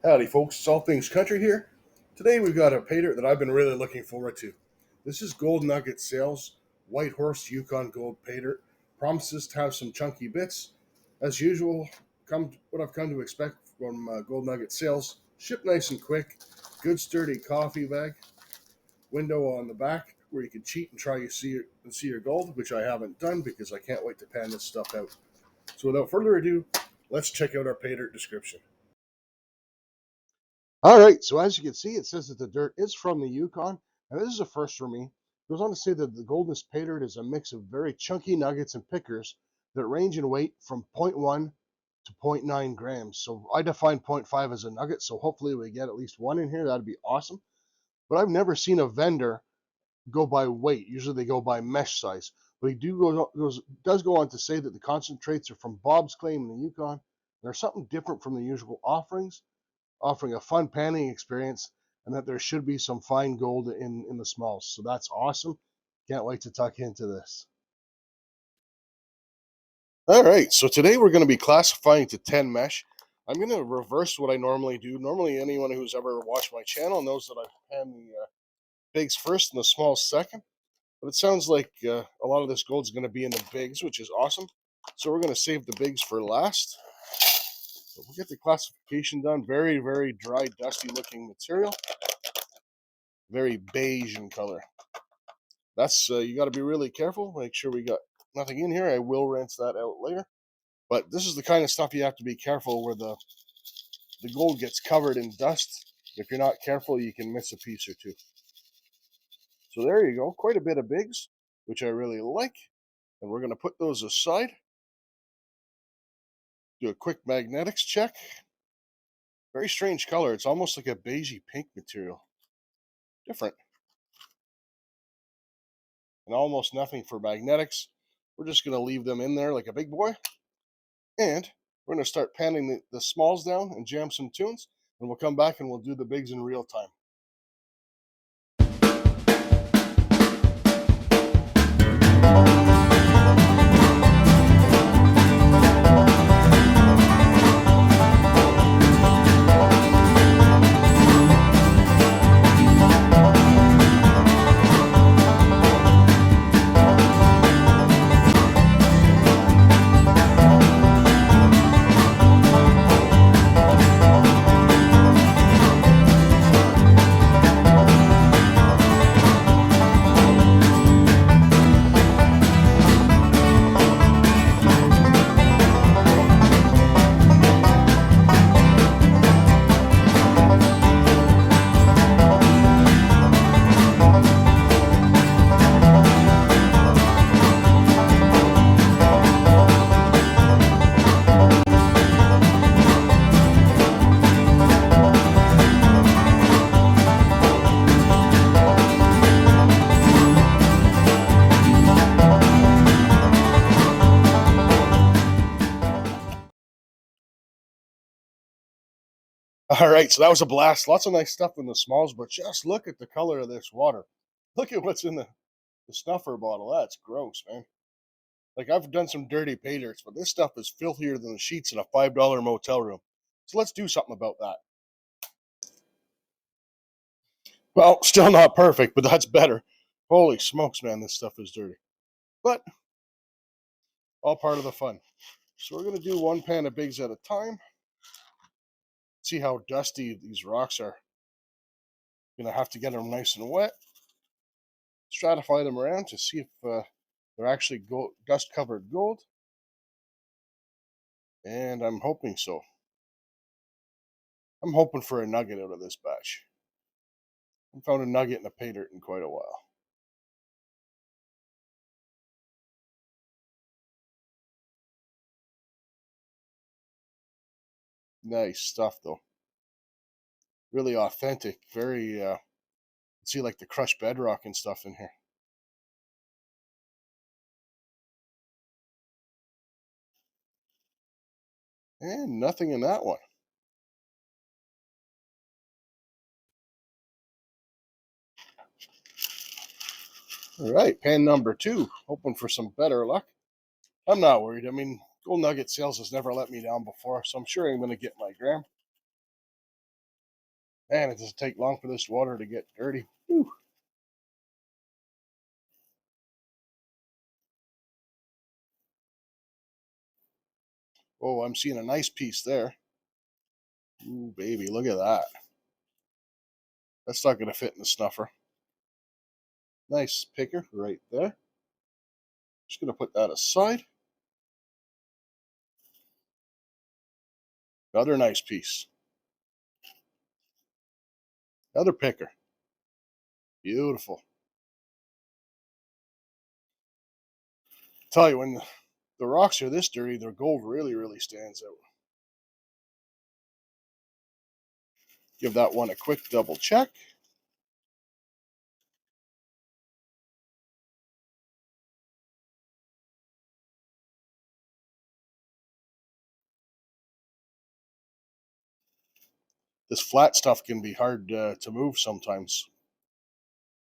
Howdy, folks. It's All Things Country here. Today we've got a Paydirt that I've been really looking forward to. This is GoldNuggetSales Whitehorse Yukon Gold Paydirt. Promises to have some chunky bits. As usual, what I've come to expect from GoldNuggetSales. Ship nice and quick. Good sturdy coffee bag. Window on the back where you can cheat and try you see your gold, which I haven't done because I can't wait to pan this stuff out. So without further ado, let's check out our Paydirt description. All right, so as you can see, it says that the dirt is from the Yukon, and this is a first for me. It goes on to say that the Golden's pay dirt is a mix of very chunky nuggets and pickers that range in weight from zero point 0.1 to zero point 0.9 grams. So I define 0.5 as a nugget, so hopefully we get at least one in here. That'd be awesome. But I've never seen a vendor go by weight. Usually they go by mesh size. But he does go on to say that the concentrates are from Bob's Claim in the Yukon. There's something different from the usual offerings, offering a fun panning experience, and that there should be some fine gold in the smalls. So that's awesome. Can't wait to tuck into this. All right, so today we're going to be classifying to 10 mesh. I'm going to reverse what I normally do. Normally, anyone who's ever watched my channel knows that I pan the bigs first and the smalls second. But it sounds like a lot of this gold is going to be in the bigs, which is awesome. So we're going to save the bigs for last. So we'll get the classification done. Very, very dry, dusty looking material. Very beige in color. That's you got to be really careful. Make sure we got nothing in here. I will rinse that out later. But this is the kind of stuff you have to be careful where the gold gets covered in dust. If you're not careful, you can miss a piece or two. So there you go. Quite a bit of bigs, which I really like. And we're going to put those aside. Do a quick magnetics check. Very strange color. It's almost like a beigey pink material. Different. And almost nothing for magnetics. We're just going to leave them in there like a big boy. And we're going to start panning the smalls down and jam some tunes. And we'll come back and we'll do the bigs in real time. All right, so that was a blast. Lots of nice stuff in the smalls, but just look at the color of this water. Look at what's in the snuffer bottle. That's gross, man. Like, I've done some dirty pay dirts, but this stuff is filthier than the sheets in a $5 motel room. So let's do something about that. Well, still not perfect, but that's better. Holy smokes, man, this stuff is dirty. But all part of the fun. So we're going to do one pan of bigs at a time. See how dusty these rocks are. Going to have to get them nice and wet. Stratify them around to see if they're actually dust-covered gold. And I'm hoping so. I'm hoping for a nugget out of this batch. I haven't found a nugget in a pay dirt in quite a while. Nice stuff, though. Really authentic. Very, see like the crushed bedrock and stuff in here. And nothing in that one. All right, pan number 2. Hoping for some better luck. I'm not worried. I mean, GoldNuggetSales has never let me down before, so I'm sure I'm going to get my gram. Man, it doesn't take long for this water to get dirty. Whew. Oh, I'm seeing a nice piece there. Ooh, baby, look at that. That's not going to fit in the snuffer. Nice picker right there. Just going to put that aside. Another nice piece. Another picker. Beautiful. Tell you, when the rocks are this dirty, the gold really, really stands out. Give that one a quick double check. This flat stuff can be hard to move sometimes.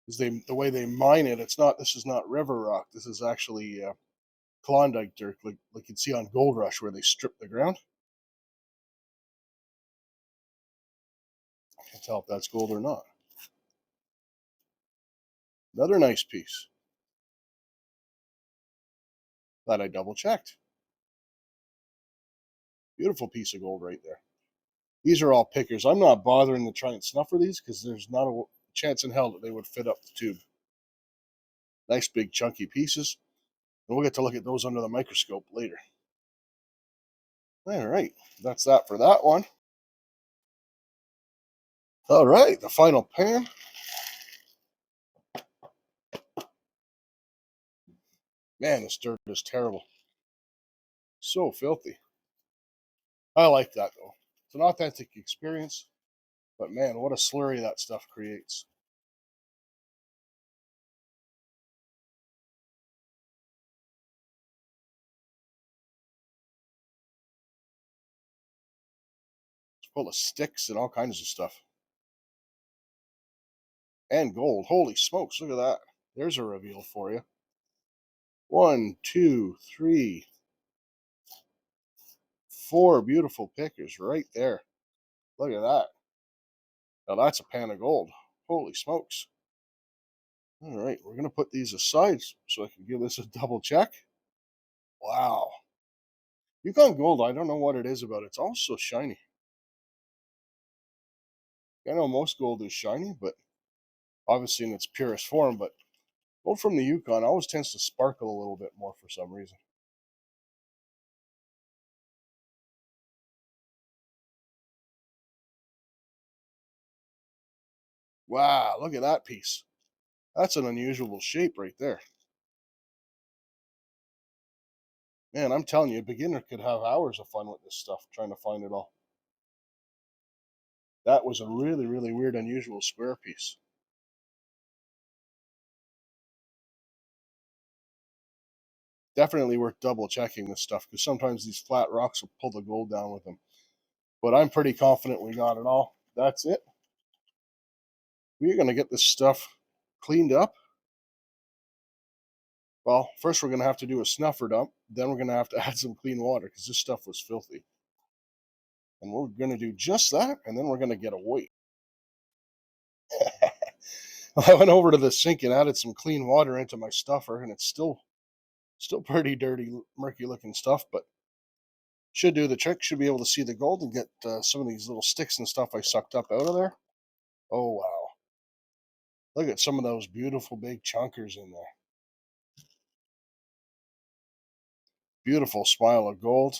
Because the way they mine it, it's not. This is not river rock. This is actually Klondike dirt, like you'd see on Gold Rush, where they strip the ground. I can't tell if that's gold or not. Another nice piece. That I double checked. Beautiful piece of gold right there. These are all pickers. I'm not bothering to try and snuffer these because there's not a chance in hell that they would fit up the tube. Nice big chunky pieces. And we'll get to look at those under the microscope later. All right, that's that for that one. All right, the final pan. Man, this dirt is terrible. So filthy. I like that though. It's an authentic experience. But man, what a slurry that stuff creates. It's full of sticks and all kinds of stuff. And gold. Holy smokes, look at that. There's a reveal for you. 1, 2, 3, 4 beautiful pickers right there. Look at that. Now that's a pan of gold. Holy smokes. All right, we're going to put these aside so I can give this a double check. Wow. Yukon Gold, I don't know what it is about it. It's also shiny. I know most gold is shiny, but obviously in its purest form, but gold from the Yukon always tends to sparkle a little bit more for some reason. Wow, look at that piece. That's an unusual shape right there. Man, I'm telling you, a beginner could have hours of fun with this stuff trying to find it all. That was a really, really weird, unusual square piece. Definitely worth double checking this stuff because sometimes these flat rocks will pull the gold down with them. But I'm pretty confident we got it all. That's it. We're going to get this stuff cleaned up. Well, first we're going to have to do a snuffer dump. Then we're going to have to add some clean water because this stuff was filthy. And we're going to do just that. And then we're going to get a weight. I went over to the sink and added some clean water into my stuffer, and it's still pretty dirty, murky looking stuff, but should do the trick. Should be able to see the gold and get some of these little sticks and stuff I sucked up out of there. Oh wow! Look at some of those beautiful big chunkers in there. Beautiful smile of gold.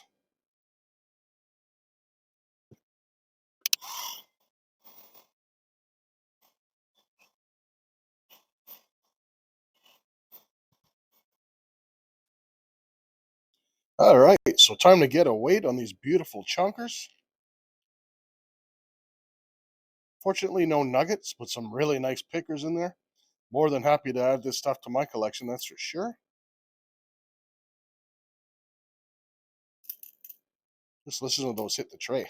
All right, so time to get a weight on these beautiful chunkers. Fortunately, no nuggets, but some really nice pickers in there. More than happy to add this stuff to my collection, that's for sure. Just listen to those hit the tray.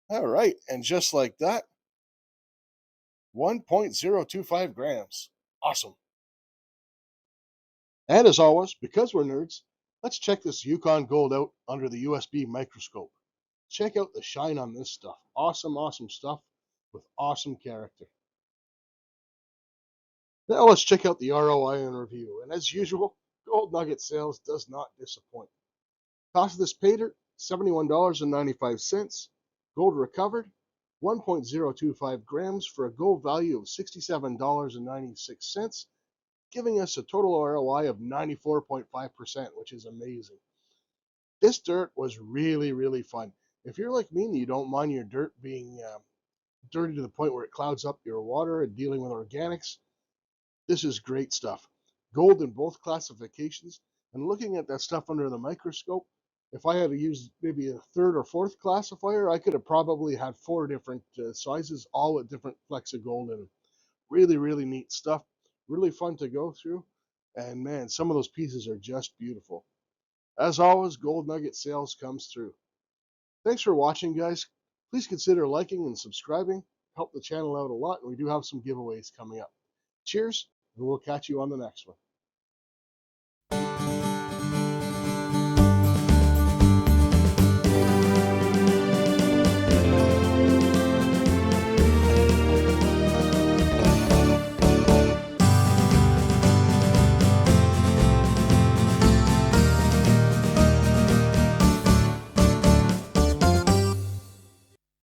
All right, and just like that, 1.025 grams. Awesome. And as always, because we're nerds, let's check this Yukon gold out under the USB microscope. Check out the shine on this stuff. Awesome, awesome stuff with awesome character. Now let's check out the ROI and review. And as usual, Gold Nugget Sales does not disappoint. Cost of this Paydirt, $71.95. Gold recovered, 1.025 grams for a gold value of $67.96, giving us a total ROI of 94.5%, which is amazing. This dirt was really, really fun. If you're like me and you don't mind your dirt being dirty to the point where it clouds up your water and dealing with organics, this is great stuff. Gold in both classifications, and looking at that stuff under the microscope, if I had to use maybe a third or fourth classifier, I could have probably had 4 different sizes, all with different flecks of gold in them. Really, really neat stuff. Really fun to go through. And man, some of those pieces are just beautiful. As always, Gold Nugget Sales comes through. Thanks for watching, guys. Please consider liking and subscribing. Help the channel out a lot, and we do have some giveaways coming up. Cheers, and we'll catch you on the next one.